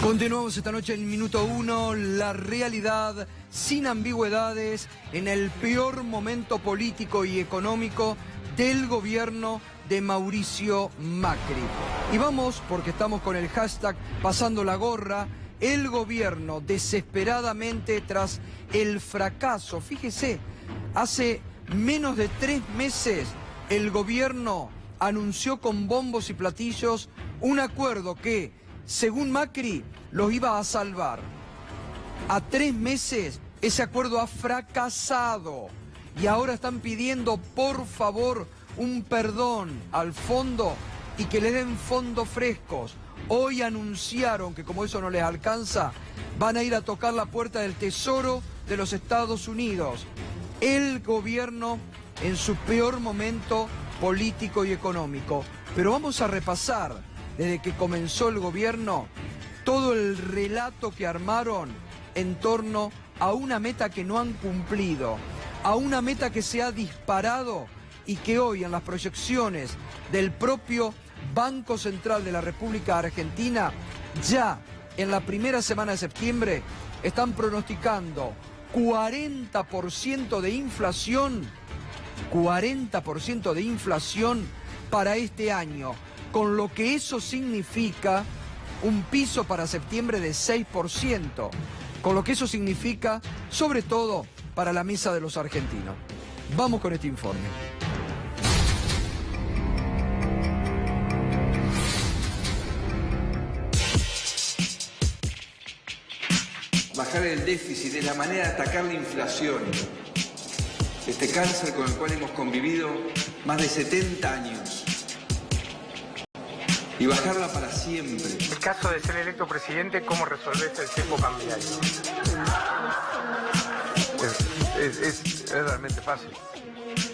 Continuamos esta noche en Minuto 1, la realidad sin ambigüedades en el peor momento político y económico del gobierno de Mauricio Macri. Y vamos, porque estamos con el hashtag Pasando la Gorra, el gobierno desesperadamente tras el fracaso. Fíjese, hace menos de 3 meses el gobierno anunció con bombos y platillos un acuerdo que, según Macri, los iba a salvar. A 3 meses ese acuerdo ha fracasado y ahora están pidiendo por favor un perdón al fondo y que les den fondos frescos. Hoy anunciaron que como eso no les alcanza, van a ir a tocar la puerta del Tesoro de los Estados Unidos. El gobierno en su peor momento político y económico. Pero vamos a repasar desde que comenzó el gobierno todo el relato que armaron en torno a una meta que no han cumplido, a una meta que se ha disparado y que hoy en las proyecciones del propio Banco Central de la República Argentina, ya en la primera semana de septiembre, están pronosticando 40% de inflación, 40% de inflación para este año, con lo que eso significa un piso para septiembre de 6%, con lo que eso significa, sobre todo, para la mesa de los argentinos. Vamos con este informe. Bajar el déficit es la manera de atacar la inflación, este cáncer con el cual hemos convivido más de 70 años, y bajarla para siempre. En el caso de ser electo presidente, ¿cómo resolvés el cepo cambiario? Es realmente fácil,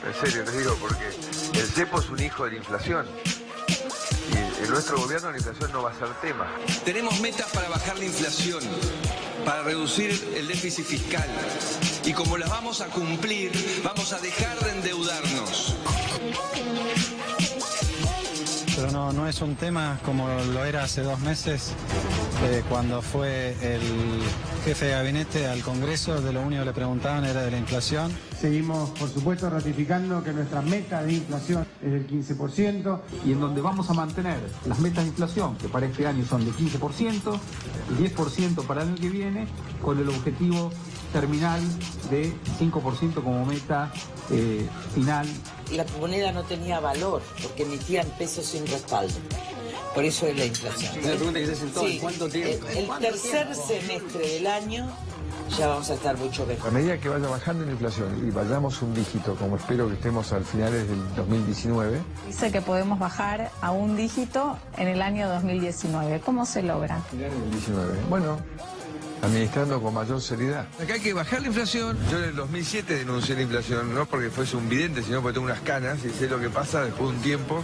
en serio te digo, porque el cepo es un hijo de la inflación. Y en nuestro gobierno la inflación no va a ser tema. Tenemos metas para bajar la inflación, para reducir el déficit fiscal. Y como las vamos a cumplir, vamos a dejar de endeudarnos. Pero no es un tema como lo era hace 2 meses, cuando fue el jefe de gabinete al Congreso, de lo único que le preguntaban era de la inflación. Seguimos, por supuesto, ratificando que nuestra meta de inflación es del 15%. Y en donde vamos a mantener las metas de inflación, que para este año son de 15%, 10% para el año que viene, con el objetivo terminal de 5% como meta final. La moneda no tenía valor porque emitían pesos sin respaldo. Por eso es la inflación. Una pregunta que se hacen todos. Sí, ¿Cuánto tiempo? El tercer semestre del año ya vamos a estar mucho mejor. A medida que vaya bajando la inflación y vayamos un dígito, como espero que estemos al finales del 2019. Dice que podemos bajar a un dígito en el año 2019. ¿Cócómo se logra? Finales del 19. Bueno, administrando con mayor seriedad. Acá hay que bajar la inflación. Yo en el 2007 denuncié la inflación, no porque fuese un vidente, sino porque tengo unas canas y sé lo que pasa después de un tiempo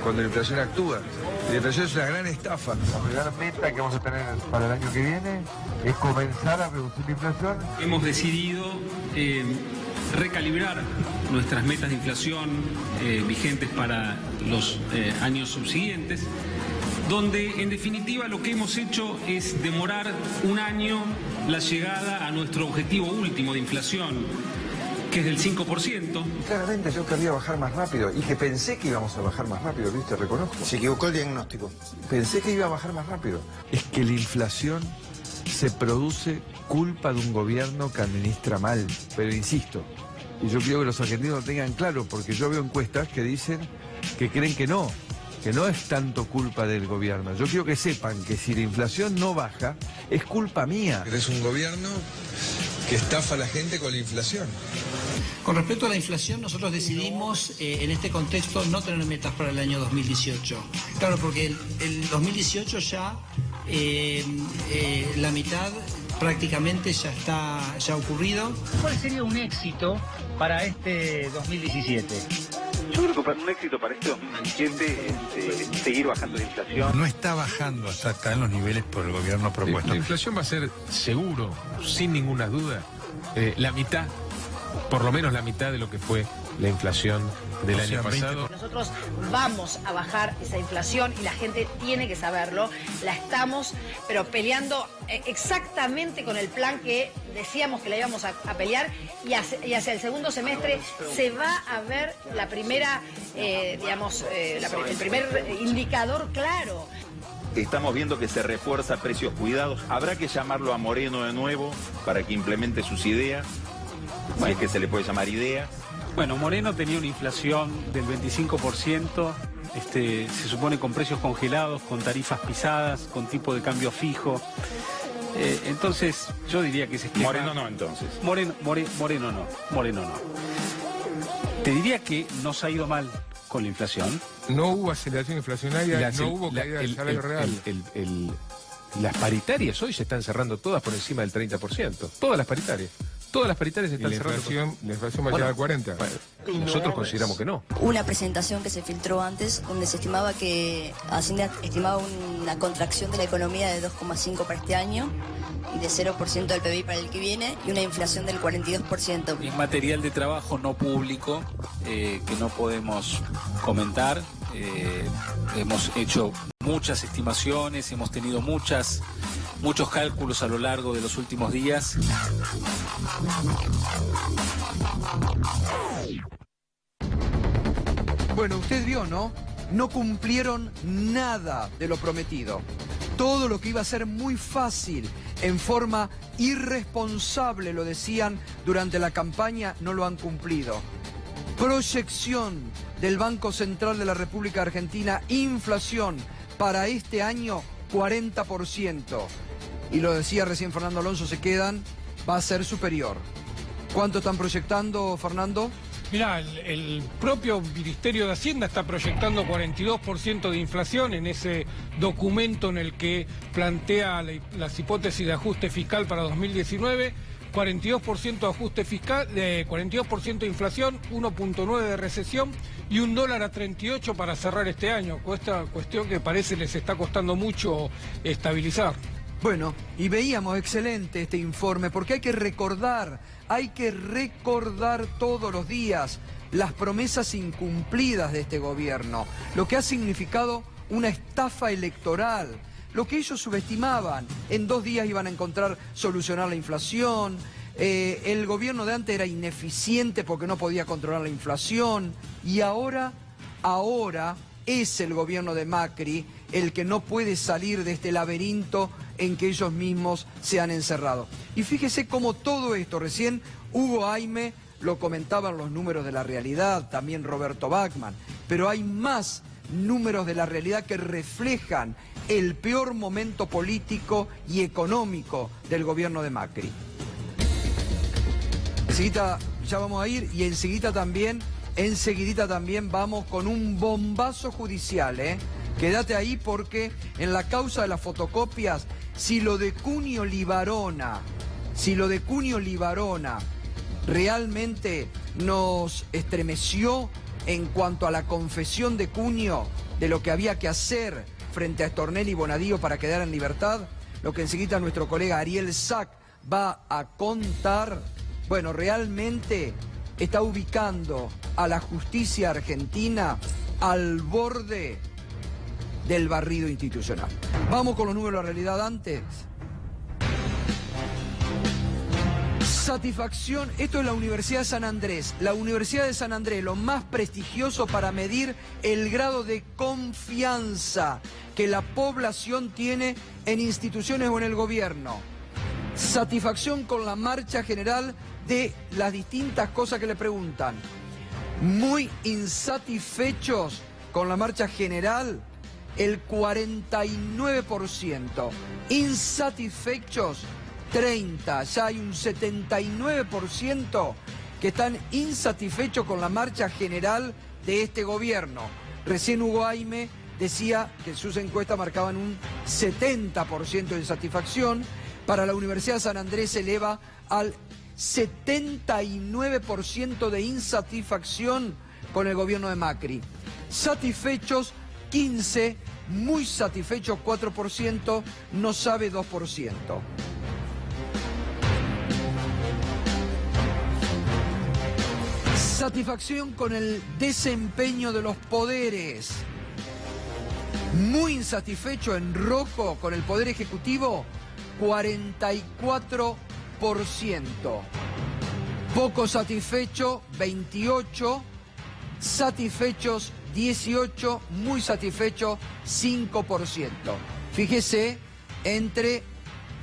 cuando la inflación actúa. Y la inflación es una gran estafa. La primera meta que vamos a tener para el año que viene es comenzar a reducir la inflación. Hemos decidido recalibrar nuestras metas de inflación vigentes para los años subsiguientes, donde en definitiva lo que hemos hecho es demorar un año la llegada a nuestro objetivo último de inflación, que es del 5%. Claramente yo quería bajar más rápido y que pensé que íbamos a bajar más rápido, ¿viste? Reconozco. Se equivocó el diagnóstico. Pensé que iba a bajar más rápido. Es que la inflación se produce culpa de un gobierno que administra mal. Pero insisto, y yo quiero que los argentinos lo tengan claro, porque yo veo encuestas que dicen que creen que no es tanto culpa del gobierno. Yo quiero que sepan que si la inflación no baja, es culpa mía. Es un gobierno que estafa a la gente con la inflación. Con respecto a la inflación, nosotros decidimos en este contexto no tener metas para el año 2018. Claro, porque el 2018 ya la mitad prácticamente ya ha ocurrido. ¿Cuál sería un éxito para este 2017? Yo creo que un éxito para este 2017 es seguir bajando la inflación. No está bajando hasta acá en los niveles por el gobierno propuesto. La inflación va a ser seguro, sin ninguna duda, la mitad, por lo menos la mitad de lo que fue la inflación del año pasado. Nosotros vamos a bajar esa inflación y la gente tiene que saberlo. La estamos, pero peleando exactamente con el plan que decíamos que la íbamos a pelear y hacia el segundo semestre se va a ver la primera, el primer indicador claro. Estamos viendo que se refuerza precios cuidados. Habrá que llamarlo a Moreno de nuevo para que implemente sus ideas, si es que se le puede llamar ideas. Bueno, Moreno tenía una inflación del 25%, se supone con precios congelados, con tarifas pisadas, con tipo de cambio fijo. Entonces, yo diría que ese esquema... Moreno no, entonces. Moreno no. Te diría que nos ha ido mal con la inflación. No hubo aceleración inflacionaria, no hubo caída del salario real. Las paritarias hoy se están cerrando todas por encima del 30%. Todas las paritarias. Todas las paritarias se están cerrando. La inflación va a llegar al 40%. Nosotros consideramos que no. Una presentación que se filtró antes donde se estimaba que Hacienda estimaba una contracción de la economía de 2,5% para este año y de 0% del PBI para el que viene y una inflación del 42%. Es material de trabajo no público que no podemos comentar. Hemos hecho muchas estimaciones, hemos tenido muchos cálculos a lo largo de los últimos días. Bueno, usted vio, ¿no? No cumplieron nada de lo prometido. Todo lo que iba a ser muy fácil, en forma irresponsable, lo decían durante la campaña, no lo han cumplido. Proyección del Banco Central de la República Argentina, inflación para este año 40%. Y lo decía recién Fernando Alonso, va a ser superior. ¿Cuánto están proyectando, Fernando? Mirá, el propio Ministerio de Hacienda está proyectando 42% de inflación en ese documento en el que plantea las hipótesis de ajuste fiscal para 2019. 42% de ajuste fiscal, 42% de inflación, 1.9% de recesión y $1 a 38 para cerrar este año. Esta cuestión que parece les está costando mucho estabilizar. Bueno, y veíamos excelente este informe porque hay que recordar todos los días las promesas incumplidas de este gobierno, lo que ha significado una estafa electoral. Lo que ellos subestimaban, en 2 días iban a solucionar la inflación, el gobierno de antes era ineficiente porque no podía controlar la inflación, y ahora es el gobierno de Macri el que no puede salir de este laberinto en que ellos mismos se han encerrado. Y fíjese cómo todo esto, recién Hugo Aime lo comentaban los números de la realidad, también Roberto Bachmann, pero hay más números de la realidad que reflejan el peor momento político y económico del gobierno de Macri. Enseguida ya vamos a ir y enseguidita también vamos con un bombazo judicial, ¿eh? Quédate ahí porque en la causa de las fotocopias, si lo de Cunio Libarona realmente nos estremeció en cuanto a la confesión de Cunio de lo que había que hacer frente a Stornelli y Bonadío para quedar en libertad, lo que enseguida nuestro colega Ariel Sack va a contar, bueno, realmente está ubicando a la justicia argentina al borde del barrido institucional. Vamos con los números de la realidad antes. Satisfacción, esto es la Universidad de San Andrés. La Universidad de San Andrés, lo más prestigioso para medir el grado de confianza que la población tiene en instituciones o en el gobierno. Satisfacción con la marcha general de las distintas cosas que le preguntan. Muy insatisfechos con la marcha general, el 49%. Insatisfechos, 30%. Ya hay un 79% que están insatisfechos con la marcha general de este gobierno. Recién Hugo Aime decía que sus encuestas marcaban un 70% de insatisfacción. Para la Universidad de San Andrés se eleva al 79% de insatisfacción con el gobierno de Macri. Satisfechos 15%, muy satisfechos 4%, no sabe 2%. Satisfacción con el desempeño de los poderes. Muy insatisfecho, en rojo, con el Poder Ejecutivo, 44%. Poco satisfecho, 28%. Satisfechos, 18%. Muy satisfecho, 5%. Fíjese, entre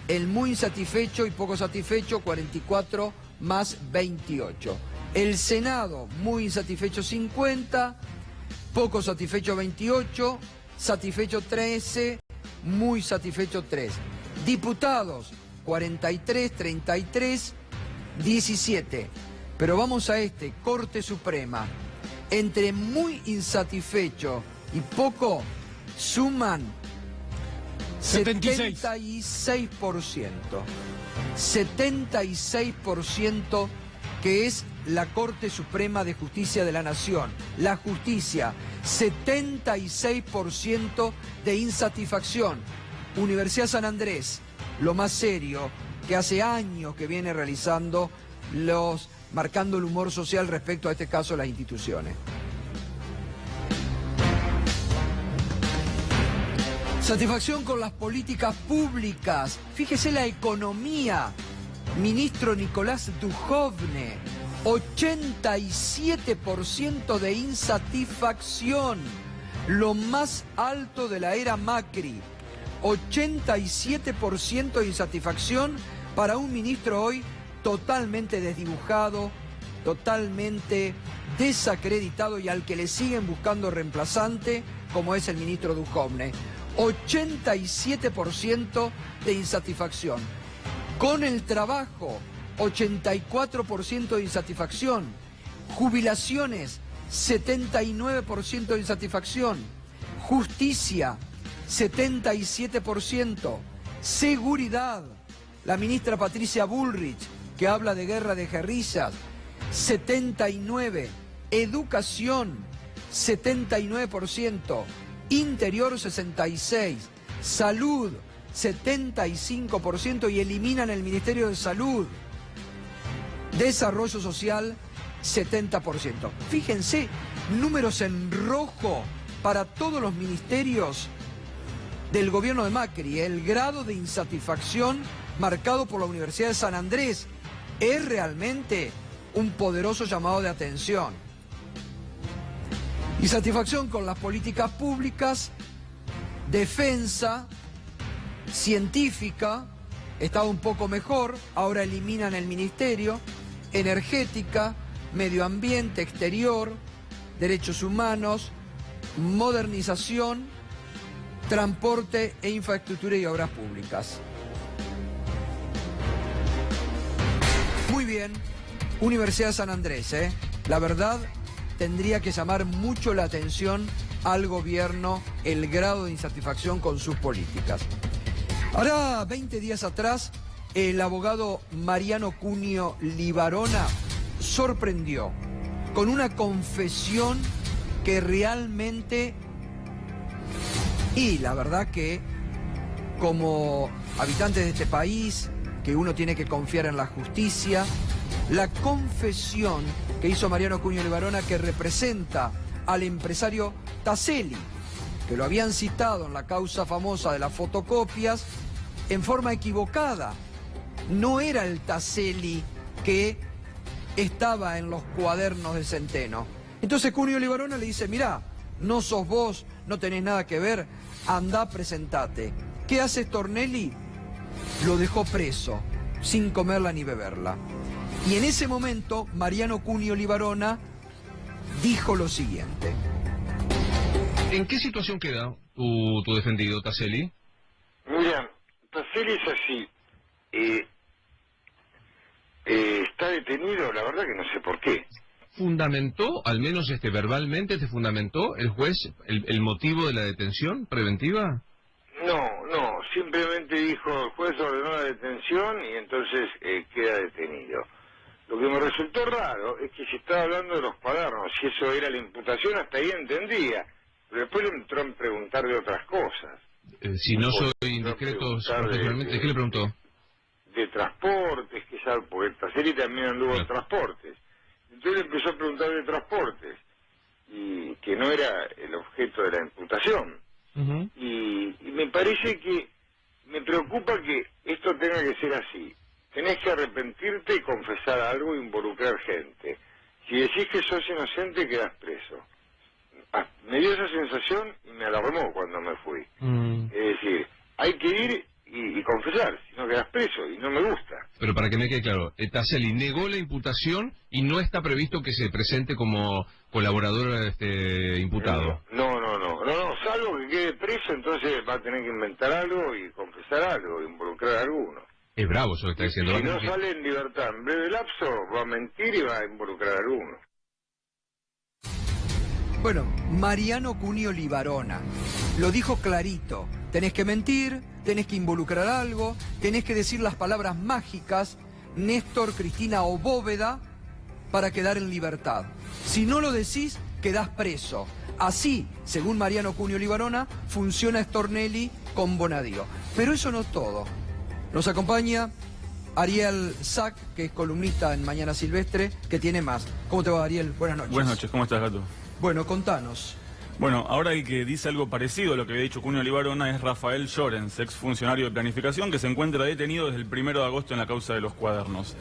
el muy insatisfecho y poco satisfecho, 44 más 28. El Senado, muy insatisfecho, 50, poco satisfecho, 28, satisfecho, 13, muy satisfecho, 3. Diputados, 43, 33, 17. Pero vamos a Corte Suprema. Entre muy insatisfecho y poco, suman 76%. 76%, que es la Corte Suprema de Justicia de la Nación. La justicia, 76% de insatisfacción. Universidad San Andrés, lo más serio, que hace años que viene realizando marcando el humor social respecto a este caso de las instituciones. Satisfacción con las políticas públicas. Fíjese la economía. Ministro Nicolás Duhovne, 87% de insatisfacción. Lo más alto de la era Macri. 87% de insatisfacción para un ministro hoy totalmente desdibujado, totalmente desacreditado y al que le siguen buscando reemplazante, como es el ministro Duhovne. 87% de insatisfacción. Con el trabajo, 84% de insatisfacción. Jubilaciones, 79% de insatisfacción. Justicia, 77%. Seguridad, la ministra Patricia Bullrich, que habla de guerra de guerrillas, 79%. Educación, 79%. Interior, 66%. Salud, 75%, y eliminan el Ministerio de Salud. Desarrollo Social, 70%. Fíjense, números en rojo para todos los ministerios del gobierno de Macri. El grado de insatisfacción marcado por la Universidad de San Andrés es realmente un poderoso llamado de atención. Insatisfacción con las políticas públicas, defensa, científica, estaba un poco mejor, ahora eliminan el ministerio, energética, medio ambiente, exterior, derechos humanos, modernización, transporte e infraestructura y obras públicas. Muy bien, Universidad de San Andrés, La verdad, tendría que llamar mucho la atención al gobierno el grado de insatisfacción con sus políticas. Ahora, 20 días atrás, el abogado Mariano Cunio Libarona sorprendió con una confesión que realmente, y la verdad que como habitantes de este país, que uno tiene que confiar en la justicia, la confesión que hizo Mariano Cunio Libarona, que representa al empresario Taselli, que lo habían citado en la causa famosa de las fotocopias, en forma equivocada. No era el Taselli que estaba en los cuadernos de Centeno. Entonces Cunio Libarona le dice, mirá, no sos vos, no tenés nada que ver, andá, presentate. ¿Qué hace Stornelli? Lo dejó preso, sin comerla ni beberla. Y en ese momento, Mariano Cunio Libarona dijo lo siguiente. ¿En qué situación queda tu defendido, Taselli? Mira, Taselli es así. Está detenido, la verdad que no sé por qué. ¿Fundamentó, al menos verbalmente, te fundamentó el juez el motivo de la detención preventiva? No, simplemente dijo, el juez ordenó la detención y entonces queda detenido. Lo que me resultó raro es que se estaba hablando de los cuadernos, si eso era la imputación, hasta ahí entendía, pero después le entró a preguntar de otras cosas. Si no soy indiscreto, ¿de qué le preguntó? De transportes, porque Taselli también anduvo en transportes. Entonces empezó a preguntar de transportes, y que no era el objeto de la imputación. Y me parece que, me preocupa que esto tenga que ser así. Tenés que arrepentirte y confesar algo e involucrar gente. Si decís que sos inocente, quedás preso. Me dio esa sensación y me alarmó cuando me fui. Es decir, hay que ir y confesar, si no quedas preso, y no me gusta. Pero para que me quede claro, Tacelli negó la imputación y no está previsto que se presente como colaborador imputado. No, salvo que quede preso, entonces va a tener que inventar algo y confesar algo, involucrar a alguno. Es bravo eso que está diciendo. Si no sale en libertad en breve lapso, va a mentir y va a involucrar a alguno. Bueno, Mariano Cunio Libarona lo dijo clarito. Tenés que mentir, tenés que involucrar algo, tenés que decir las palabras mágicas, Néstor, Cristina o Bóveda, para quedar en libertad. Si no lo decís, quedás preso. Así, según Mariano Cunio Libarona, funciona Stornelli con Bonadío. Pero eso no es todo. Nos acompaña Ariel Sack, que es columnista en Mañana Silvestre, que tiene más. ¿Cómo te va, Ariel? Buenas noches. Buenas noches, ¿cómo estás, Gato? Bueno, contanos. Bueno, ahora el que dice algo parecido a lo que había dicho Cunio Libarona es Rafael Llorens, exfuncionario de planificación, que se encuentra detenido desde el 1 de agosto en la causa de los cuadernos.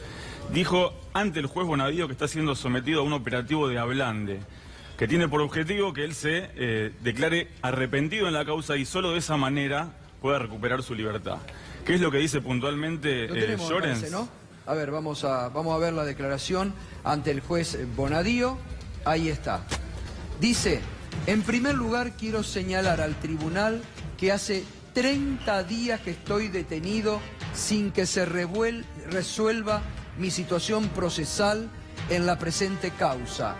Dijo ante el juez Bonadío que está siendo sometido a un operativo de ablande, que tiene por objetivo que él se declare arrepentido en la causa y solo de esa manera pueda recuperar su libertad. ¿Qué es lo que dice puntualmente Llorens? Parece, ¿no? A ver, vamos a ver la declaración ante el juez Bonadío. Ahí está. Dice: en primer lugar quiero señalar al tribunal que hace 30 días que estoy detenido sin que se resuelva mi situación procesal en la presente causa.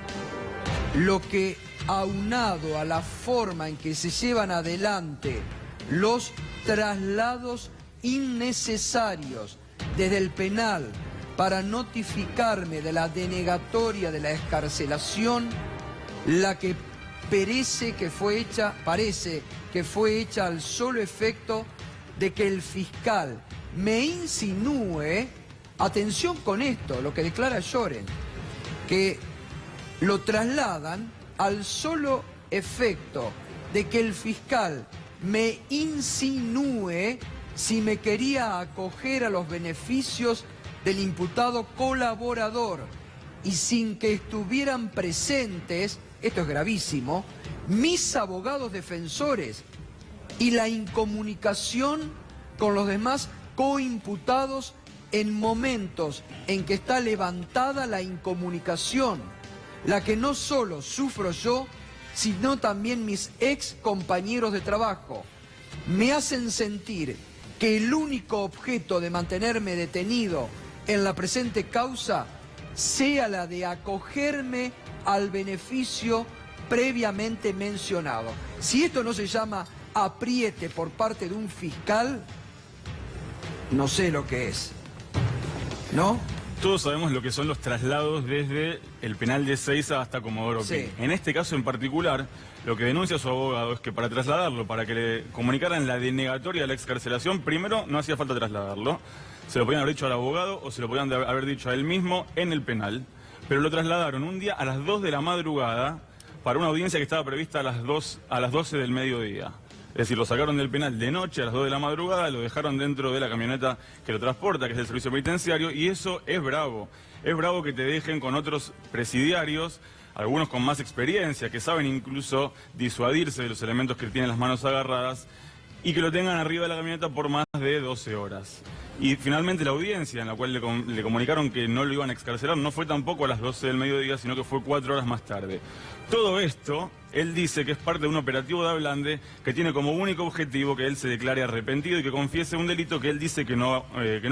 Lo que, aunado a la forma en que se llevan adelante los traslados innecesarios desde el penal para notificarme de la denegatoria de la excarcelación, la que parece que fue hecha al solo efecto de que el fiscal me insinúe, atención con esto, lo que declara Llorens, que lo trasladan al solo efecto de que el fiscal me insinúe si me quería acoger a los beneficios del imputado colaborador y sin que estuvieran presentes, esto es gravísimo, mis abogados defensores y la incomunicación con los demás coimputados en momentos en que está levantada la incomunicación, la que no solo sufro yo, sino también mis ex compañeros de trabajo. Me hacen sentir que el único objeto de mantenerme detenido en la presente causa sea la de acogerme al beneficio previamente mencionado. Si esto no se llama apriete por parte de un fiscal, no sé lo que es, ¿no? Todos sabemos lo que son los traslados desde el penal de Ezeiza hasta Comodoro Pi. Sí. En este caso en particular, lo que denuncia su abogado es que para trasladarlo, para que le comunicaran la denegatoria de la excarcelación, primero no hacía falta trasladarlo. Se lo podían haber dicho al abogado o se lo podían haber dicho a él mismo en el penal. Pero lo trasladaron un día a las 2 de la madrugada para una audiencia que estaba prevista a las 12 del mediodía. Es decir, lo sacaron del penal de noche a las 2 de la madrugada, lo dejaron dentro de la camioneta que lo transporta, que es el servicio penitenciario, y eso es bravo. Es bravo que te dejen con otros presidiarios, algunos con más experiencia, que saben incluso disuadirse de los elementos que tienen las manos agarradas, y que lo tengan arriba de la camioneta por más de 12 horas. Y finalmente la audiencia en la cual le comunicaron que no lo iban a excarcelar no fue tampoco a las 12 del mediodía, sino que fue 4 horas más tarde. Todo esto, él dice que es parte de un operativo de ablande que tiene como único objetivo que él se declare arrepentido y que confiese un delito que él dice que no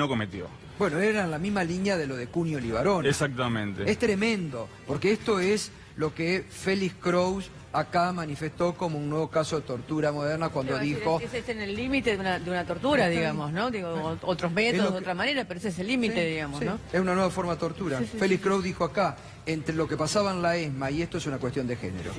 cometió. Bueno, era en la misma línea de lo de Cunio Libarona. Exactamente. Es tremendo, porque esto es lo que Félix Kraus acá manifestó como un nuevo caso de tortura moderna cuando dijo... Ese es en el límite de una tortura, digamos, ¿no? Digo, otros métodos, de otra manera, pero ese es el límite, digamos, ¿no? Es una nueva forma de tortura. Félix Kraus dijo acá, entre lo que pasaba en la ESMA y esto es una cuestión de género.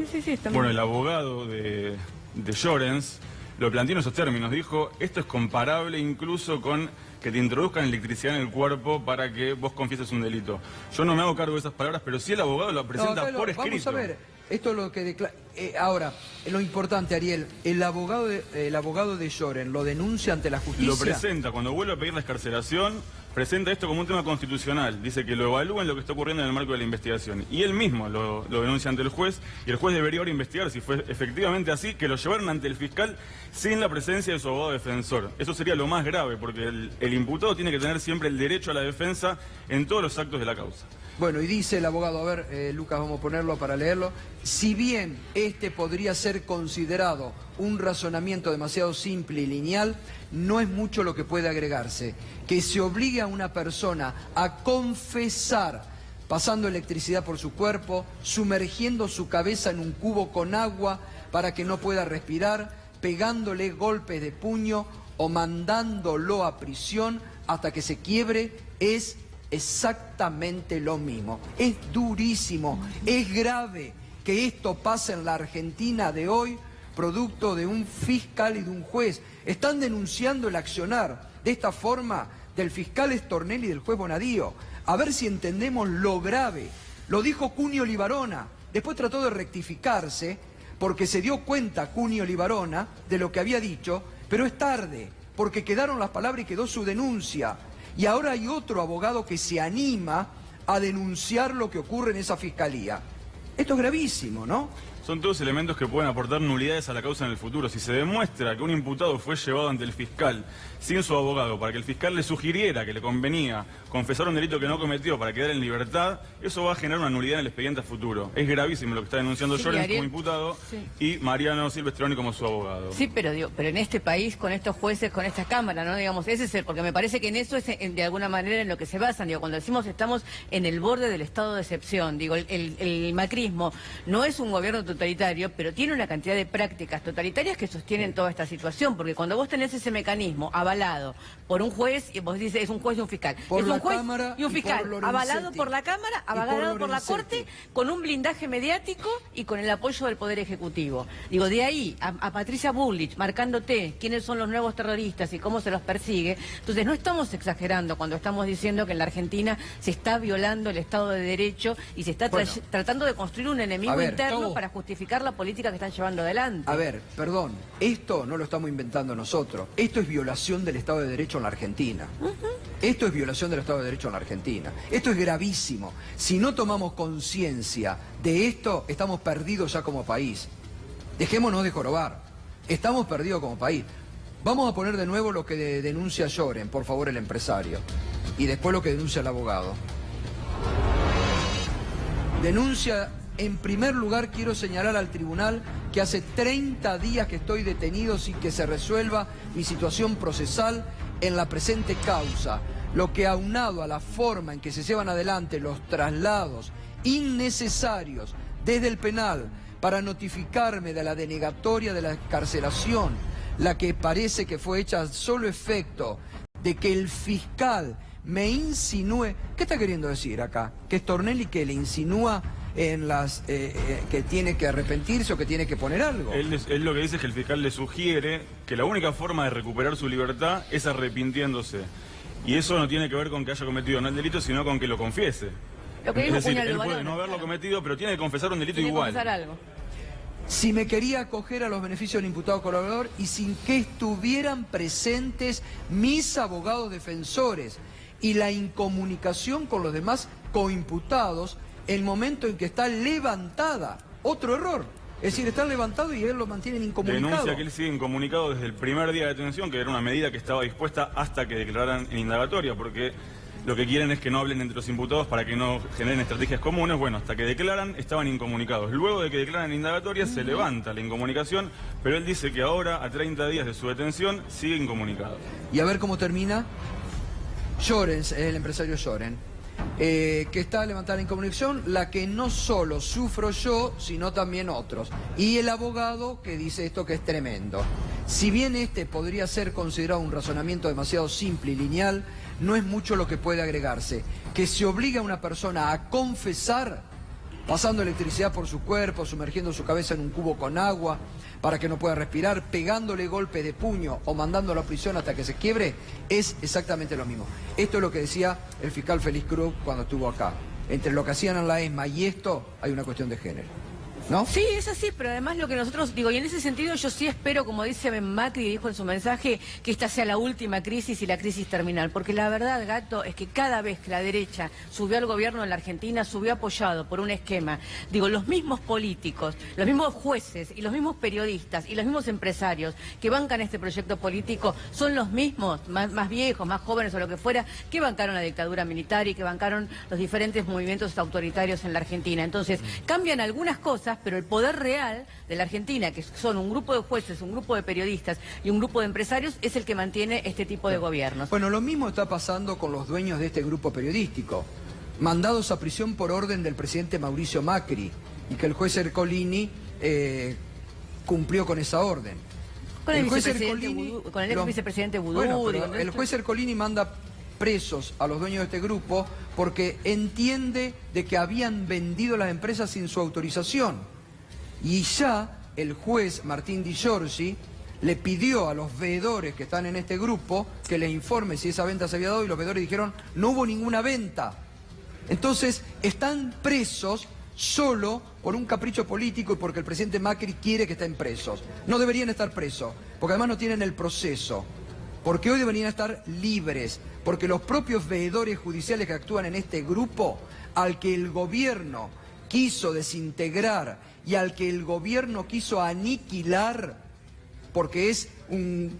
Bueno, el abogado de Llorens lo planteó en esos términos. Dijo, esto es comparable incluso con que te introduzcan electricidad en el cuerpo para que vos confieses un delito. Yo no me hago cargo de esas palabras, pero sí el abogado lo presenta por escrito. Vamos a ver, esto es lo que declara. Ahora, lo importante, Ariel, el abogado de Lloren lo denuncia ante la justicia. Lo presenta, cuando vuelve a pedir la excarcelación, presenta esto como un tema constitucional. Dice que lo evalúen lo que está ocurriendo en el marco de la investigación. Y él mismo lo denuncia ante el juez, y el juez debería ahora investigar si fue efectivamente así, que lo llevaron ante el fiscal sin la presencia de su abogado defensor. Eso sería lo más grave, porque el imputado tiene que tener siempre el derecho a la defensa en todos los actos de la causa. Bueno, y dice el abogado, a ver, Lucas, vamos a ponerlo para leerlo. Si bien este podría ser considerado un razonamiento demasiado simple y lineal, no es mucho lo que puede agregarse. Que se obligue a una persona a confesar pasando electricidad por su cuerpo, sumergiendo su cabeza en un cubo con agua para que no pueda respirar, pegándole golpes de puño o mandándolo a prisión hasta que se quiebre, es exactamente lo mismo. Es durísimo, es grave que esto pase en la Argentina de hoy, producto de un fiscal y de un juez. Están denunciando el accionar de esta forma del fiscal Stornelli y del juez Bonadío. A ver si entendemos lo grave. Lo dijo Cunio Libarona, después trató de rectificarse porque se dio cuenta Cunio Libarona de lo que había dicho, pero es tarde, porque quedaron las palabras y quedó su denuncia. Y ahora hay otro abogado que se anima a denunciar lo que ocurre en esa fiscalía. Esto es gravísimo, ¿no? Son todos elementos que pueden aportar nulidades a la causa en el futuro. Si se demuestra que un imputado fue llevado ante el fiscal sin su abogado para que el fiscal le sugiriera que le convenía confesar un delito que no cometió para quedar en libertad, eso va a generar una nulidad en el expediente a futuro. Es gravísimo lo que está denunciando Llorens como imputado y Mariano Silvestroni como su abogado. Sí, pero en este país, con estos jueces, con esta Cámara, ¿no? Digamos, ese es porque me parece que en eso es de alguna manera en lo que se basan. Digo, cuando decimos estamos en el borde del estado de excepción, digo, el macrismo no es un gobierno totalitario, pero tiene una cantidad de prácticas totalitarias que sostienen toda esta situación, porque cuando vos tenés ese mecanismo avalado por un juez, y vos dices es un juez y un fiscal, por es la un juez Cámara y un fiscal, avalado por la Cámara, avalado por la Lorenzetti. Corte, con un blindaje mediático y con el apoyo del Poder Ejecutivo. Digo, de ahí a Patricia Bullrich marcándote quiénes son los nuevos terroristas y cómo se los persigue. Entonces no estamos exagerando cuando estamos diciendo que en la Argentina se está violando el Estado de Derecho y se está tratando de construir un enemigo interno para justificar la política que están llevando adelante. A ver, perdón, esto no lo estamos inventando nosotros. Esto es violación del Estado de Derecho en la Argentina. Esto es violación del Estado de Derecho en la Argentina. Esto es gravísimo. Si no tomamos conciencia de esto, estamos perdidos ya como país. Dejémonos de jorobar. Estamos perdidos como país. Vamos a poner de nuevo lo que denuncia Lloren, por favor, el empresario. Y después lo que denuncia el abogado. Denuncia, en primer lugar, quiero señalar al tribunal que hace 30 días que estoy detenido sin que se resuelva mi situación procesal en la presente causa, lo que aunado a la forma en que se llevan adelante los traslados innecesarios desde el penal para notificarme de la denegatoria de la excarcelación, la que parece que fue hecha solo efecto de que el fiscal me insinúe. ¿Qué está queriendo decir acá? ¿Que Stornelli que le insinúa en las que tiene que arrepentirse o que tiene que poner algo? Él lo que dice es que el fiscal le sugiere que la única forma de recuperar su libertad es arrepintiéndose. Y eso no tiene que ver con que haya cometido no el delito, sino con que lo confiese. Lo que dijo es decir, Puñal él Lubarona, puede no haberlo cometido, pero tiene que confesar un delito igual. Tiene que confesar algo. Si me quería acoger a los beneficios del imputado colaborador y sin que estuvieran presentes mis abogados defensores y la incomunicación con los demás coimputados el momento en que está levantada. Otro error. Es decir, están levantados y él lo mantienen incomunicado. Denuncia que él sigue incomunicado desde el primer día de detención, que era una medida que estaba dispuesta hasta que declararan en indagatoria, porque lo que quieren es que no hablen entre los imputados para que no generen estrategias comunes. Bueno, hasta que declaran estaban incomunicados. Luego de que declaran en indagatoria se levanta la incomunicación, pero él dice que ahora, a 30 días de su detención, sigue incomunicado. Y a ver cómo termina. Llorens, el empresario Lloren, que está levantada la incomunicación, la que no solo sufro yo, sino también otros. Y el abogado que dice esto que es tremendo. Si bien este podría ser considerado un razonamiento demasiado simple y lineal, no es mucho lo que puede agregarse. Que se obliga a una persona a confesar pasando electricidad por su cuerpo, sumergiendo su cabeza en un cubo con agua para que no pueda respirar, pegándole golpes de puño o mandándolo a prisión hasta que se quiebre, es exactamente lo mismo. Esto es lo que decía el fiscal Félix Cruz cuando estuvo acá. Entre lo que hacían en la ESMA y esto hay una cuestión de género, ¿no? Sí, es así, pero además lo que nosotros, digo, y en ese sentido yo sí espero, como dice Macri, dijo en su mensaje, que esta sea la última crisis y la crisis terminal, porque la verdad, Gato, es que cada vez que la derecha subió al gobierno de la Argentina, subió apoyado por un esquema, digo, los mismos políticos, los mismos jueces y los mismos periodistas y los mismos empresarios que bancan este proyecto político son los mismos, más viejos, más jóvenes o lo que fuera, que bancaron la dictadura militar y que bancaron los diferentes movimientos autoritarios en la Argentina. Entonces, cambian algunas cosas, pero el poder real de la Argentina, que son un grupo de jueces, un grupo de periodistas y un grupo de empresarios, es el que mantiene este tipo de gobiernos. Bueno, lo mismo está pasando con los dueños de este grupo periodístico, mandados a prisión por orden del presidente Mauricio Macri, y que el juez Ercolini cumplió con esa orden. Con el ex vicepresidente Vudú. Bueno, el juez Ercolini manda presos a los dueños de este grupo porque entiende de que habían vendido las empresas sin su autorización. Y ya el juez Martín Di Giorgi le pidió a los veedores que están en este grupo que les informe si esa venta se había dado, y los veedores dijeron no hubo ninguna venta. Entonces están presos solo por un capricho político y porque el presidente Macri quiere que estén presos. No deberían estar presos, porque además no tienen el proceso. Porque hoy deberían estar libres, porque los propios veedores judiciales que actúan en este grupo, al que el gobierno quiso desintegrar y al que el gobierno quiso aniquilar, porque es un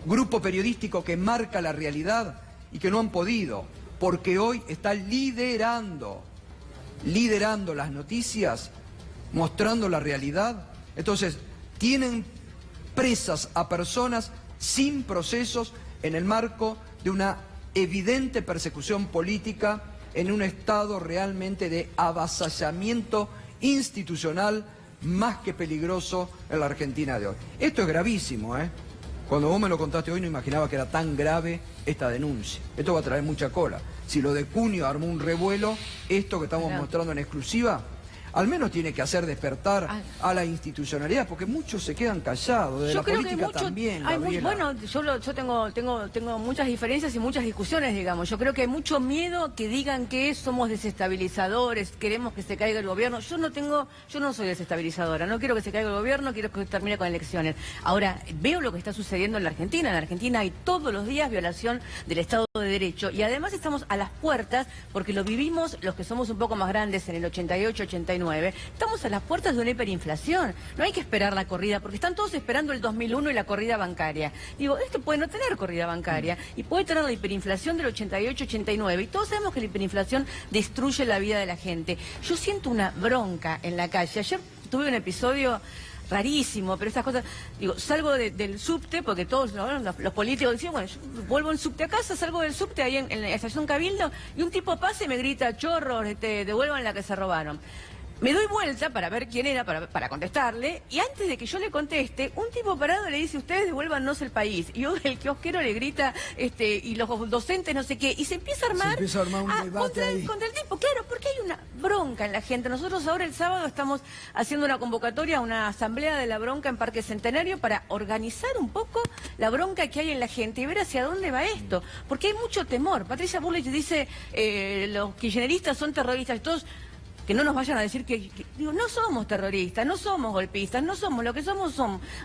grupo periodístico que marca la realidad y que no han podido, porque hoy está liderando las noticias, mostrando la realidad. Entonces, tienen presas a personas sin procesos en el marco de una evidente persecución política en un estado realmente de avasallamiento institucional más que peligroso en la Argentina de hoy. Esto es gravísimo, ¿eh? Cuando vos me lo contaste hoy no imaginaba que era tan grave esta denuncia. Esto va a traer mucha cola. Si lo de Cunio armó un revuelo, esto que estamos mostrando en exclusiva, al menos tiene que hacer despertar a la institucionalidad, porque muchos se quedan callados, de la política también. Bueno, yo tengo muchas diferencias y muchas discusiones, digamos. Yo creo que hay mucho miedo que digan que somos desestabilizadores, queremos que se caiga el gobierno. Yo no soy desestabilizadora, no quiero que se caiga el gobierno, quiero que termine con elecciones. Ahora, veo lo que está sucediendo en la Argentina. En la Argentina hay todos los días violación del Estado de Derecho y además estamos a las puertas, porque lo vivimos los que somos un poco más grandes en el 88, 89. Estamos a las puertas de una hiperinflación. No hay que esperar la corrida, porque están todos esperando el 2001 y la corrida bancaria. Digo, esto puede no tener corrida bancaria y puede tener la hiperinflación del 88-89. Y todos sabemos que la hiperinflación destruye la vida de la gente. Yo siento una bronca en la calle. Ayer tuve un episodio rarísimo, pero estas cosas, digo, salgo del subte, porque todos los políticos decían, bueno, yo vuelvo en subte a casa, salgo del subte ahí en la estación Cabildo, y un tipo pasa y me grita, chorros, devuelvan la que se robaron. Me doy vuelta para ver quién era, para contestarle, y antes de que yo le conteste, un tipo parado le dice, ustedes devuélvanos el país. Y el kiosquero le grita, y los docentes no sé qué, y se empieza a armar, un debate contra el tipo. Claro, porque hay una bronca en la gente. Nosotros ahora el sábado estamos haciendo una convocatoria, una asamblea de la bronca en Parque Centenario para organizar un poco la bronca que hay en la gente y ver hacia dónde va esto. Porque hay mucho temor. Patricia Bullrich dice, los kirchneristas son terroristas, todos... Que no nos vayan a decir digo, no somos terroristas, no somos golpistas, no somos, lo que somos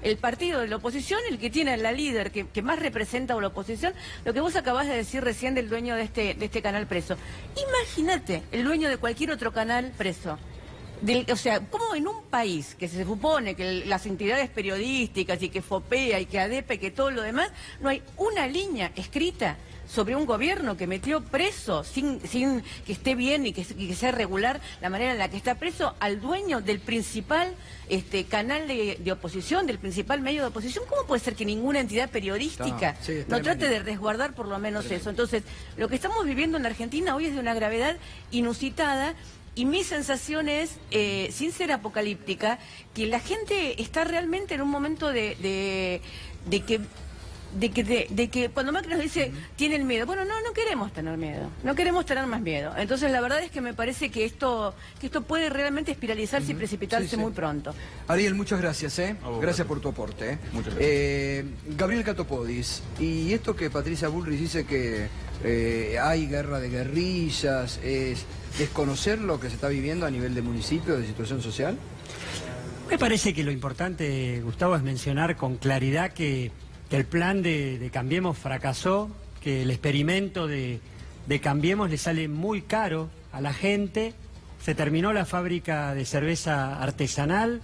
el partido de la oposición, el que tiene la líder que más representa a la oposición, lo que vos acabás de decir recién del dueño de este canal preso. Imagínate, el dueño de cualquier otro canal preso. O sea, ¿cómo en un país que se supone que las entidades periodísticas y que FOPEA y que ADEPE y que todo lo demás, no hay una línea escrita sobre un gobierno que metió preso sin que esté bien y que sea regular la manera en la que está preso al dueño del principal canal de oposición, del principal medio de oposición? ¿Cómo puede ser que ninguna entidad periodística no trate de resguardar por lo menos eso? Entonces, lo que estamos viviendo en la Argentina hoy es de una gravedad inusitada. Y mi sensación es, sin ser apocalíptica, que la gente está realmente en un momento de de que cuando Macri nos dice tienen miedo, bueno, no queremos tener miedo, no queremos tener más miedo. Entonces la verdad es que me parece que esto puede realmente espiralizarse y precipitarse muy pronto. Ariel, muchas gracias, gracias por tu aporte. Muchas gracias. Gabriel Catopodis, y esto que Patricia Bullrich dice que hay guerra de guerrillas, ¿es desconocer lo que se está viviendo a nivel de municipio, de situación social? Me parece que lo importante, Gustavo, es mencionar con claridad que el plan de Cambiemos fracasó, que el experimento de Cambiemos le sale muy caro a la gente, se terminó la fábrica de cerveza artesanal,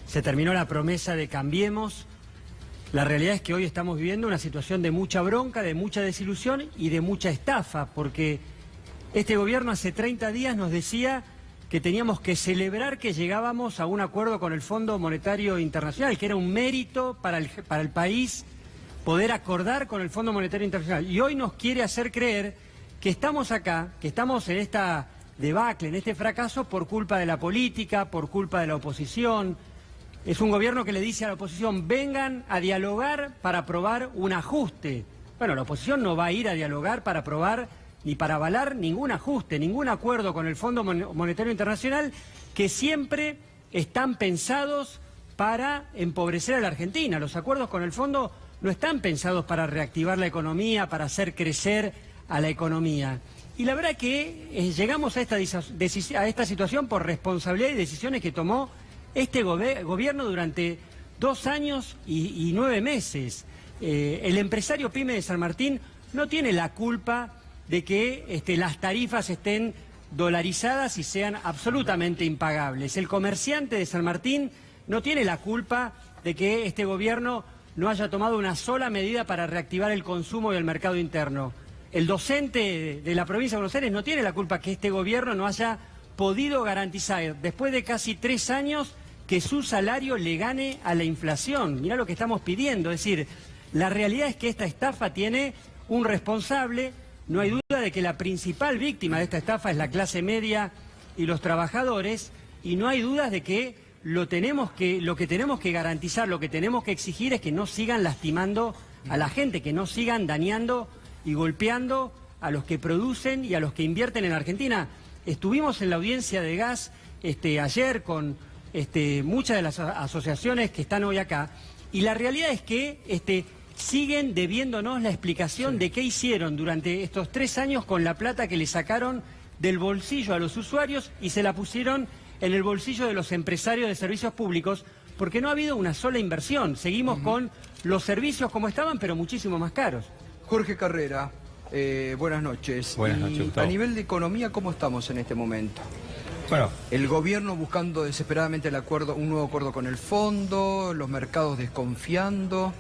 se terminó la promesa de Cambiemos. La realidad es que hoy estamos viviendo una situación de mucha bronca, de mucha desilusión y de mucha estafa, porque este gobierno hace 30 días nos decía que teníamos que celebrar que llegábamos a un acuerdo con el Fondo Monetario Internacional, que era un mérito para el país poder acordar con el Fondo Monetario Internacional. Y hoy nos quiere hacer creer que estamos acá, que estamos en esta debacle, en este fracaso por culpa de la política, por culpa de la oposición. Es un gobierno que le dice a la oposición, vengan a dialogar para aprobar un ajuste. Bueno, la oposición no va a ir a dialogar para aprobar ni para avalar ningún ajuste, ningún acuerdo con el Fondo Monetario Internacional, que siempre están pensados para empobrecer a la Argentina. Los acuerdos con el Fondo no están pensados para reactivar la economía, para hacer crecer a la economía. Y la verdad que llegamos a esta situación por responsabilidad y decisiones que tomó este gobierno durante 2 años y 9 meses. El empresario pyme de San Martín no tiene la culpa de que las tarifas estén dolarizadas y sean absolutamente impagables. El comerciante de San Martín no tiene la culpa de que este gobierno no haya tomado una sola medida para reactivar el consumo y el mercado interno. El docente de la provincia de Buenos Aires no tiene la culpa que este gobierno no haya podido garantizar, después de casi 3 años, que su salario le gane a la inflación. Mirá lo que estamos pidiendo. Es decir, la realidad es que esta estafa tiene un responsable. No hay duda de que la principal víctima de esta estafa es la clase media y los trabajadores, y no hay dudas de que lo que tenemos que garantizar, lo que tenemos que exigir es que no sigan lastimando a la gente, que no sigan dañando y golpeando a los que producen y a los que invierten en Argentina. Estuvimos en la audiencia de gas ayer con muchas de las asociaciones que están hoy acá, y la realidad es que siguen debiéndonos la explicación de qué hicieron durante estos 3 años con la plata que le sacaron del bolsillo a los usuarios y se la pusieron en el bolsillo de los empresarios de servicios públicos, porque no ha habido una sola inversión. Seguimos con los servicios como estaban, pero muchísimo más caros. Jorge Carrera, buenas noches. Buenas noches, Gustavo. A nivel de economía, ¿cómo estamos en este momento? Bueno, el gobierno buscando desesperadamente un nuevo acuerdo con el fondo, los mercados desconfiando.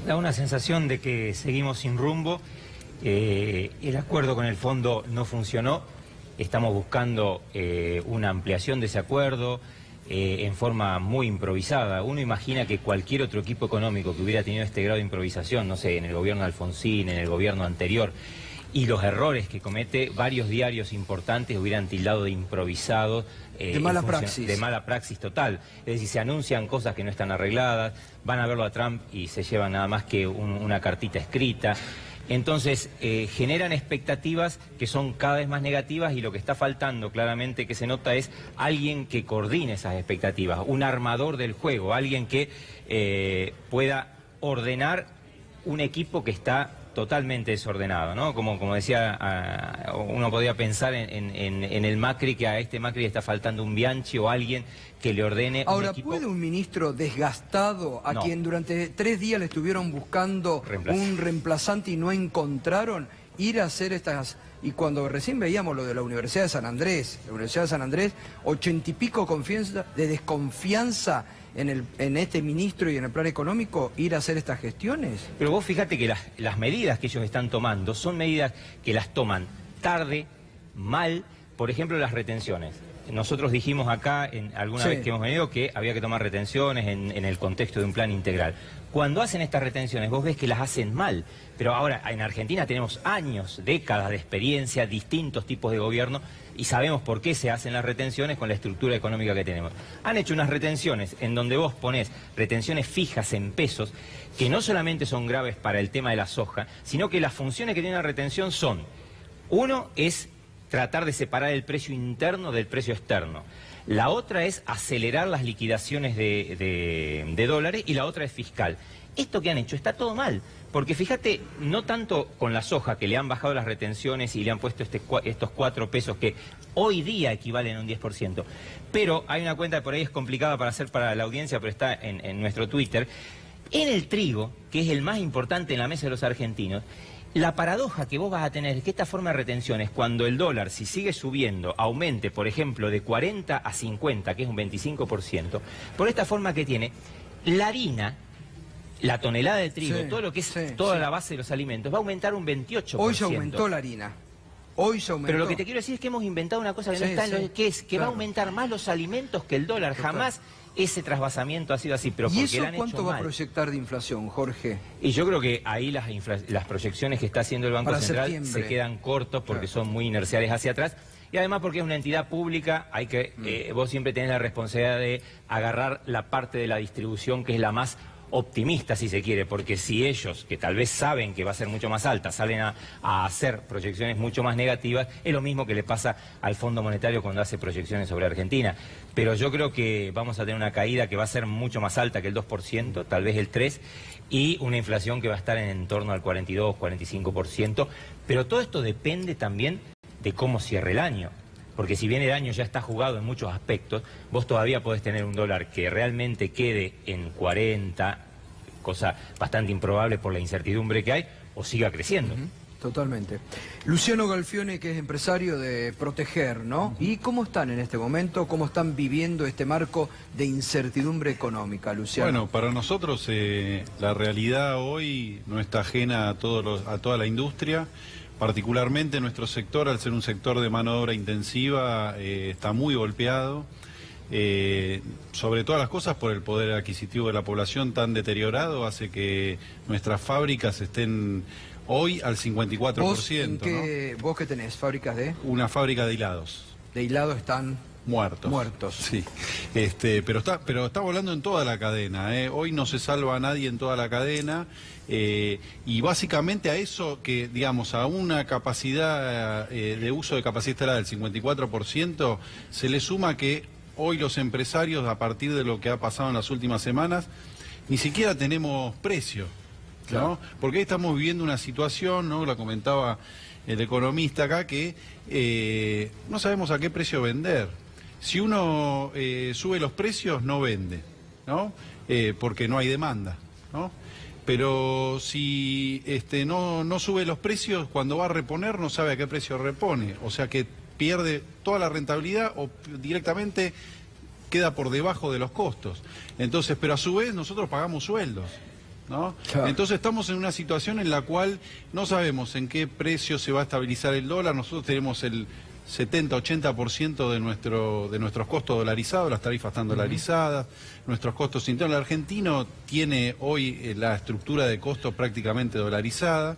Da una sensación de que seguimos sin rumbo. El acuerdo con el fondo no funcionó. Estamos buscando una ampliación de ese acuerdo en forma muy improvisada. Uno imagina que cualquier otro equipo económico que hubiera tenido este grado de improvisación, no sé, en el gobierno de Alfonsín, en el gobierno anterior, y los errores que comete, varios diarios importantes hubieran tildado de improvisados. De mala praxis. De mala praxis total. Es decir, se anuncian cosas que no están arregladas, van a verlo a Trump y se llevan nada más que una cartita escrita. Entonces, generan expectativas que son cada vez más negativas, y lo que está faltando claramente que se nota es alguien que coordine esas expectativas, un armador del juego, alguien que pueda ordenar un equipo que está totalmente desordenado, ¿no? Como decía, uno podría pensar en el Macri, que a este Macri le está faltando un Bianchi o alguien que le ordene. Ahora, un equipo... ¿puede un ministro desgastado, a quien durante 3 días le estuvieron buscando un reemplazante y no encontraron, ir a hacer estas... Y cuando recién veíamos lo de la Universidad de San Andrés, 80 y pico de desconfianza en este ministro y en el plan económico, ir a hacer estas gestiones? Pero vos fíjate que las medidas que ellos están tomando son medidas que las toman tarde, mal. Por ejemplo, las retenciones. nosotros dijimos acá alguna vez que hemos venido que había que tomar retenciones en el contexto de un plan integral. Cuando hacen estas retenciones, vos ves que las hacen mal. Pero ahora, en Argentina tenemos años, décadas de experiencia, distintos tipos de gobierno, y sabemos por qué se hacen las retenciones con la estructura económica que tenemos. Han hecho unas retenciones en donde vos ponés retenciones fijas en pesos, que no solamente son graves para el tema de la soja, sino que las funciones que tiene la retención son, uno es tratar de separar el precio interno del precio externo. La otra es acelerar las liquidaciones de dólares y la otra es fiscal. Esto que han hecho está todo mal, porque fíjate, no tanto con la soja, que le han bajado las retenciones y le han puesto estos 4 pesos que hoy día equivalen a un 10%, pero hay una cuenta que por ahí es complicada para hacer para la audiencia, pero está en nuestro Twitter. En el trigo, que es el más importante en la mesa de los argentinos, la paradoja que vos vas a tener es que esta forma de retenciones, cuando el dólar, si sigue subiendo, aumente, por ejemplo, de 40 a 50, que es un 25%, por esta forma que tiene, la harina, la tonelada de trigo, todo lo que es toda la base de los alimentos, va a aumentar un 28%. Hoy se aumentó la harina. Hoy se aumentó. Pero lo que te quiero decir es que hemos inventado una cosa que no está en lo que es, que va a aumentar más los alimentos que el dólar. Jamás ese trasvasamiento ha sido así, pero porque ¿Y eso le han hecho cuánto va mal. a proyectar de inflación, Jorge? Y yo creo que ahí las proyecciones que está haciendo el Banco Para Central septiembre. se quedan cortos porque son muy inerciales hacia atrás. Y además porque es una entidad pública, hay que vos siempre tenés la responsabilidad de agarrar la parte de la distribución que es la más optimista, si se quiere, porque si ellos, que tal vez saben que va a ser mucho más alta, salen a hacer proyecciones mucho más negativas, es lo mismo que le pasa al Fondo Monetario cuando hace proyecciones sobre Argentina. Pero yo creo que vamos a tener una caída que va a ser mucho más alta que el 2%, tal vez el 3%, y una inflación que va a estar en torno al 42, 45%. Pero todo esto depende también de cómo cierre el año. Porque si bien el año ya está jugado en muchos aspectos, vos todavía podés tener un dólar que realmente quede en 40, cosa bastante improbable por la incertidumbre que hay, o siga creciendo. Totalmente. Luciano Galfione, que es empresario de Proteger, ¿no? ¿Y cómo están en este momento? ¿Cómo están viviendo este marco de incertidumbre económica, Luciano? Bueno, para nosotros la realidad hoy no está ajena a toda la industria. Particularmente nuestro sector, al ser un sector de mano de obra intensiva, está muy golpeado, sobre todas las cosas por el poder adquisitivo de la población tan deteriorado, hace que nuestras fábricas estén hoy al 54%. ¿Vos qué tenés? ¿Fábricas de? Una fábrica de hilados. ¿De hilados están? Muertos. Sí. Pero está volando en toda la cadena. Hoy no se salva a nadie en toda la cadena. Y básicamente a eso que, digamos, a una capacidad de uso de capacidad del 54%, se le suma que hoy los empresarios, a partir de lo que ha pasado en las últimas semanas, ni siquiera tenemos precio, ¿no? Claro. Porque ahí estamos viviendo una situación, ¿no? La comentaba el economista acá, que no sabemos a qué precio vender. Si uno sube los precios, no vende, ¿no? Porque no hay demanda, ¿no? Pero si no sube los precios, cuando va a reponer no sabe a qué precio repone. O sea que pierde toda la rentabilidad o directamente queda por debajo de los costos. Entonces, pero a su vez nosotros pagamos sueldos, ¿no? Claro. Entonces estamos en una situación en la cual no sabemos en qué precio se va a estabilizar el dólar. Nosotros tenemos el 70-80% de nuestros costos dolarizados, las tarifas están dolarizadas, nuestros costos internos. El argentino tiene hoy la estructura de costos prácticamente dolarizada,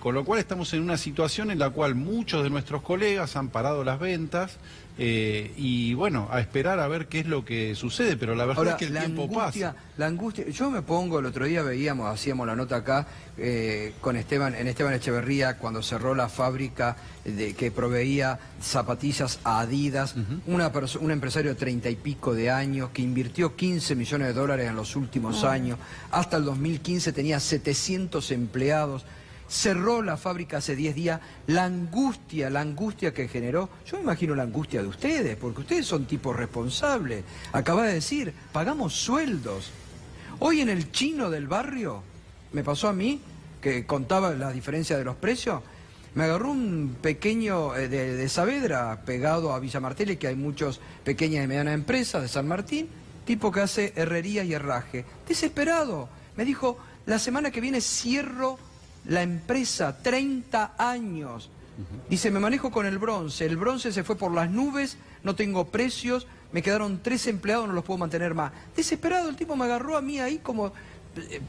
con lo cual estamos en una situación en la cual muchos de nuestros colegas han parado las ventas, y bueno, a esperar a ver qué es lo que sucede, pero la verdad Ahora, es que el tiempo pasa. La angustia, yo me pongo, el otro día hacíamos la nota acá con Esteban Echeverría, cuando cerró la fábrica que proveía zapatillas a Adidas, un empresario de 30 y pico de años que invirtió 15 millones de dólares en los últimos años, hasta el 2015 tenía 700 empleados. Cerró la fábrica hace 10 días, la angustia que generó, yo me imagino la angustia de ustedes, porque ustedes son tipos responsables. Acabas de decir, pagamos sueldos. Hoy en el chino del barrio, me pasó a mí, que contaba la diferencia de los precios, me agarró un pequeño de Saavedra, pegado a Villa Martelli, que hay muchas pequeñas y medianas empresas de San Martín, tipo que hace herrería y herraje. Desesperado. Me dijo, la semana que viene cierro la empresa, 30 años. Dice, me manejo con el bronce se fue por las nubes, no tengo precios, me quedaron 3 empleados, no los puedo mantener más. Desesperado, el tipo me agarró a mí ahí como...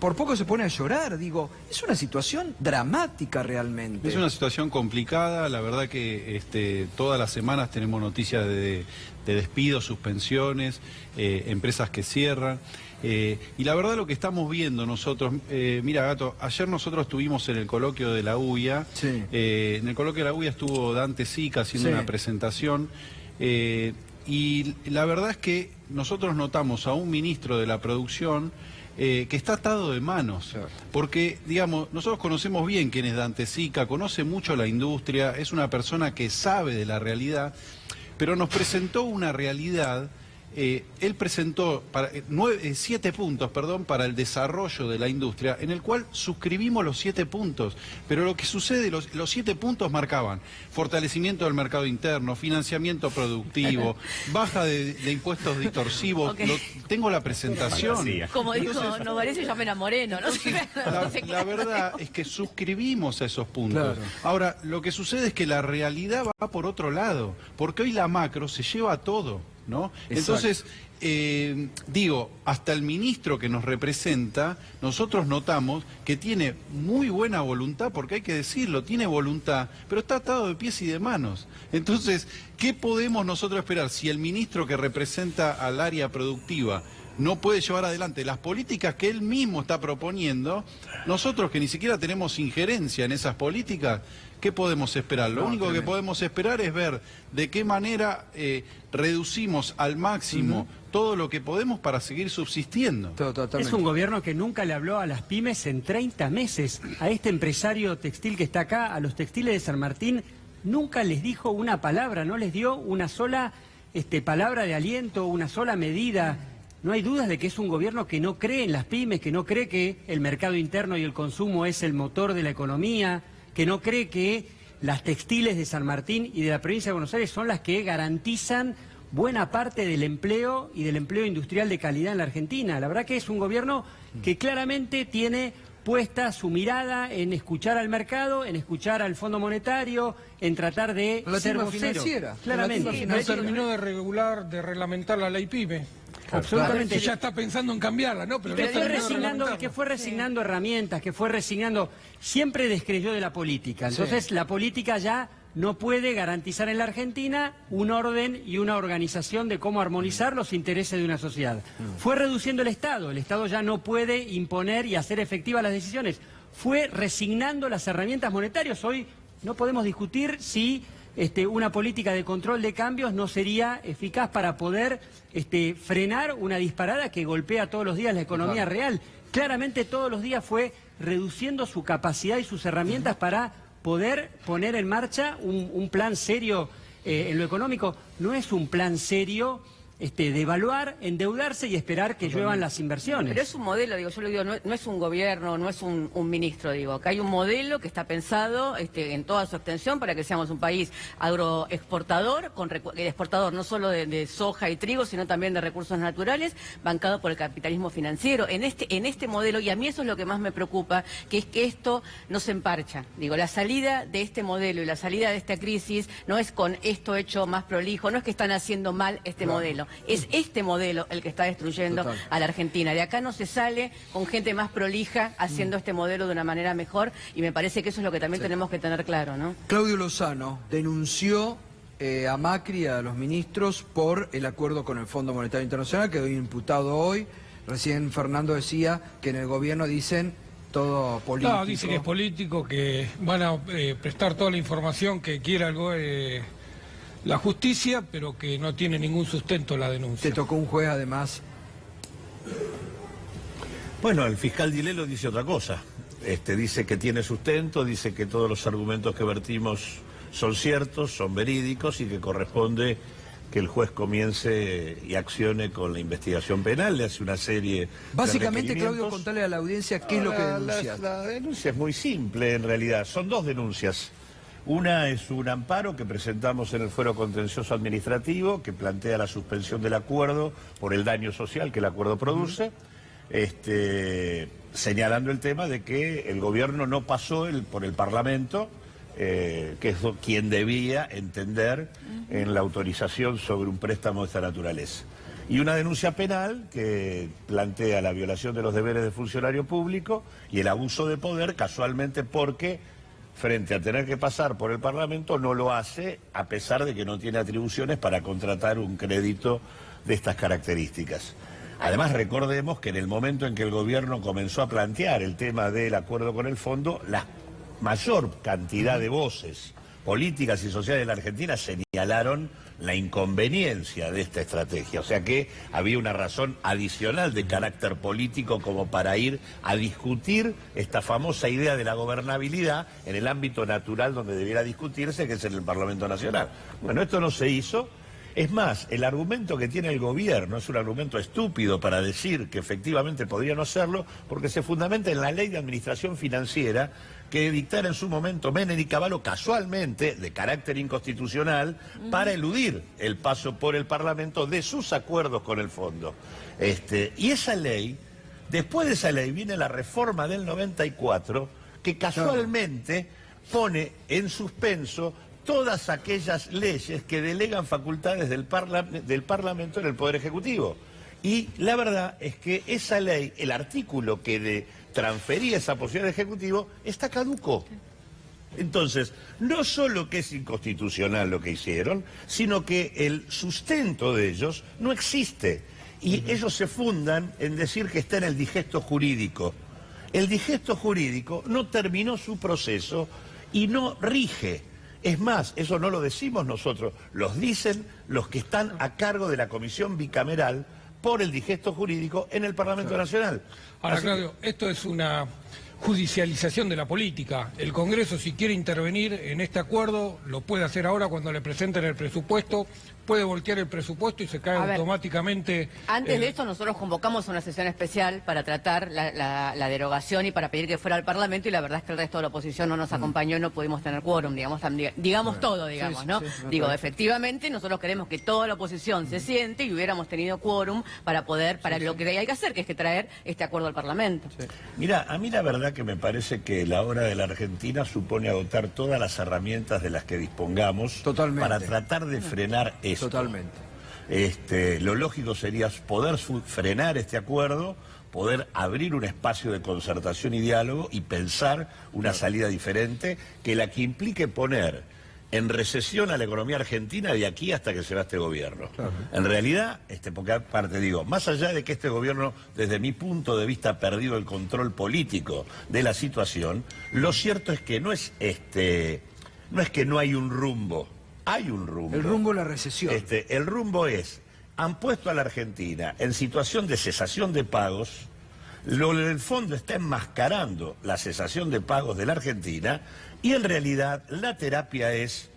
Por poco se pone a llorar, digo, es una situación dramática realmente. Es una situación complicada, la verdad que todas las semanas tenemos noticias de despidos, suspensiones, empresas que cierran. Y la verdad lo que estamos viendo nosotros, mira Gato, ayer nosotros estuvimos en el coloquio de la UIA, en el coloquio de la UIA estuvo Dante Sica haciendo una presentación, y la verdad es que nosotros notamos a un ministro de la producción que está atado de manos, porque, digamos, nosotros conocemos bien quién es Dante Sica, conoce mucho la industria, es una persona que sabe de la realidad, pero nos presentó una realidad. Él presentó 7 puntos, para el desarrollo de la industria, en el cual suscribimos los 7 puntos. Pero lo que sucede, los 7 puntos marcaban fortalecimiento del mercado interno, financiamiento productivo, baja de impuestos distorsivos. Tengo la presentación. Como dijo Novarecio, llamen a Moreno. La verdad es que suscribimos a esos puntos. Claro. Ahora, lo que sucede es que la realidad va por otro lado, porque hoy la macro se lleva todo, ¿no? Entonces, hasta el ministro que nos representa, nosotros notamos que tiene muy buena voluntad, porque hay que decirlo, tiene voluntad, pero está atado de pies y de manos. Entonces, ¿qué podemos nosotros esperar si el ministro que representa al área productiva no puede llevar adelante las políticas que él mismo está proponiendo? Nosotros que ni siquiera tenemos injerencia en esas políticas, ¿qué podemos esperar? Lo único que podemos esperar es ver de qué manera reducimos al máximo todo lo que podemos para seguir subsistiendo. Es un gobierno que nunca le habló a las pymes en 30 meses. A este empresario textil que está acá, a los textiles de San Martín, nunca les dijo una palabra, no les dio una sola palabra de aliento, una sola medida. No hay dudas de que es un gobierno que no cree en las pymes, que no cree que el mercado interno y el consumo es el motor de la economía, que no cree que las textiles de San Martín y de la provincia de Buenos Aires son las que garantizan buena parte del empleo y del empleo industrial de calidad en la Argentina. La verdad que es un gobierno que claramente tiene puesta su mirada en escuchar al mercado, en escuchar al Fondo Monetario, en tratar de ser vocero. Claramente. No terminó de reglamentar la ley PYME. Absolutamente. Ya está pensando en cambiarla, ¿no? Pero que fue resignando herramientas, que fue resignando, siempre descreyó de la política. Entonces la política ya no puede garantizar en la Argentina un orden y una organización de cómo armonizar los intereses de una sociedad. Fue reduciendo el Estado ya no puede imponer y hacer efectivas las decisiones. Fue resignando las herramientas monetarias. Hoy no podemos discutir si una política de control de cambios no sería eficaz para poder frenar una disparada que golpea todos los días la economía real. Claramente todos los días fue reduciendo su capacidad y sus herramientas para poder poner en marcha un plan serio en lo económico. No es un plan serio devaluar, endeudarse y esperar que lluevan las inversiones. Pero es un modelo, yo lo digo, no es un gobierno, no es un ministro, acá hay un modelo que está pensado en toda su extensión para que seamos un país agroexportador, exportador no solo de soja y trigo, sino también de recursos naturales, bancado por el capitalismo financiero. En este modelo, y a mí eso es lo que más me preocupa, que es que esto no se emparcha. La salida de este modelo y la salida de esta crisis no es con esto hecho más prolijo, no es que están haciendo mal este modelo. Es este modelo el que está destruyendo a la Argentina. De acá no se sale con gente más prolija haciendo este modelo de una manera mejor, y me parece que eso es lo que también tenemos que tener claro, ¿no? Claudio Lozano denunció a Macri y a los ministros por el acuerdo con el Fondo Monetario Internacional, quedó imputado hoy. Recién Fernando decía que en el gobierno dicen todo político. No, dice que es político, que van a prestar toda la información que quiera la justicia, pero que no tiene ningún sustento la denuncia. Te tocó un juez, además. Bueno, el fiscal Dilelo dice otra cosa. Dice que tiene sustento, dice que todos los argumentos que vertimos son ciertos, son verídicos y que corresponde que el juez comience y accione con la investigación penal. Le hace una serie Básicamente, de Claudio, contale a la audiencia qué es lo que denuncias. La denuncia es muy simple, en realidad. Son 2 denuncias. Una es un amparo que presentamos en el Fuero Contencioso Administrativo que plantea la suspensión del acuerdo por el daño social que el acuerdo produce, señalando el tema de que el gobierno no pasó por el Parlamento que es quien debía entender en la autorización sobre un préstamo de esta naturaleza. Y una denuncia penal que plantea la violación de los deberes de funcionario público y el abuso de poder, casualmente porque frente a tener que pasar por el Parlamento no lo hace, a pesar de que no tiene atribuciones para contratar un crédito de estas características. Además, recordemos que en el momento en que el gobierno comenzó a plantear el tema del acuerdo con el fondo, la mayor cantidad de voces políticas y sociales de la Argentina señalaron la inconveniencia de esta estrategia. O sea que había una razón adicional de carácter político como para ir a discutir esta famosa idea de la gobernabilidad en el ámbito natural donde debiera discutirse, que es en el Parlamento Nacional. Bueno, esto no se hizo. Es más, el argumento que tiene el gobierno es un argumento estúpido para decir que efectivamente podría no hacerlo, porque se fundamenta en la ley de administración financiera que dictara en su momento Menem y Cavallo, casualmente de carácter inconstitucional, para eludir el paso por el Parlamento de sus acuerdos con el fondo. Y esa ley, después de esa ley viene la reforma del 94, que casualmente pone en suspenso todas aquellas leyes que delegan facultades del Parlamento en el Poder Ejecutivo. Y la verdad es que esa ley, el artículo que transfería esa posibilidad al Ejecutivo, está caduco. Entonces, no solo que es inconstitucional lo que hicieron, sino que el sustento de ellos no existe. Y ellos se fundan en decir que está en el digesto jurídico. El digesto jurídico no terminó su proceso y no rige. Es más, eso no lo decimos nosotros, los dicen los que están a cargo de la comisión bicameral por el digesto jurídico en el Parlamento Nacional. Ahora, Claudio, esto es una judicialización de la política. El Congreso, si quiere intervenir en este acuerdo, lo puede hacer ahora cuando le presenten el presupuesto, puede voltear el presupuesto y se cae automáticamente. Antes de esto nosotros convocamos una sesión especial para tratar la derogación y para pedir que fuera al Parlamento, y la verdad es que el resto de la oposición no nos acompañó, no pudimos tener quórum, digamos todo, ¿no? Digo, efectivamente nosotros queremos que toda la oposición se siente y hubiéramos tenido quórum para poder, lo que hay que hacer, que es que traer este acuerdo al Parlamento. Mira, a mí la verdad que me parece que la hora de la Argentina supone agotar todas las herramientas de las que dispongamos para tratar de frenar esto. Totalmente. Lo lógico sería poder frenar este acuerdo, poder abrir un espacio de concertación y diálogo y pensar una salida diferente que la que implique poner en recesión a la economía argentina de aquí hasta que se va este gobierno. En realidad, porque aparte digo, más allá de que este gobierno, desde mi punto de vista, ha perdido el control político de la situación, lo cierto es que no es que no hay un rumbo. Hay un rumbo. El rumbo es la recesión. El rumbo es, han puesto a la Argentina en situación de cesación de pagos, el fondo está enmascarando la cesación de pagos de la Argentina, y en realidad la terapia es,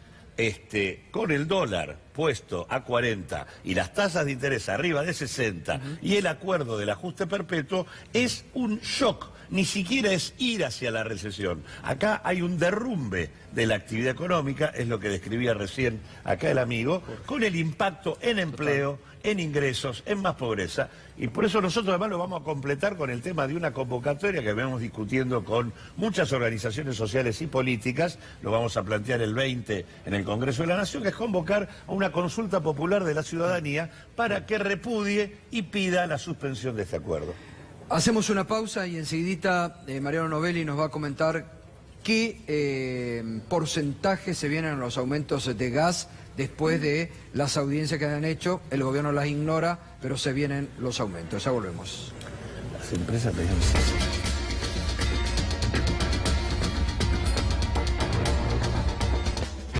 con el dólar puesto a 40 y las tasas de interés arriba de 60 y el acuerdo del ajuste perpetuo, es un shock. Ni siquiera es ir hacia la recesión. Acá hay un derrumbe de la actividad económica, es lo que describía recién acá el amigo, con el impacto en empleo, en ingresos, en más pobreza. Y por eso nosotros además lo vamos a completar con el tema de una convocatoria que venimos discutiendo con muchas organizaciones sociales y políticas. Lo vamos a plantear el 20 en el Congreso de la Nación, que es convocar a una consulta popular de la ciudadanía para que repudie y pida la suspensión de este acuerdo. Hacemos una pausa y enseguidita Mariano Novelli nos va a comentar qué porcentaje se vienen en los aumentos de gas después de las audiencias que han hecho. El gobierno las ignora, pero se vienen los aumentos. Ya volvemos. Las empresas pedían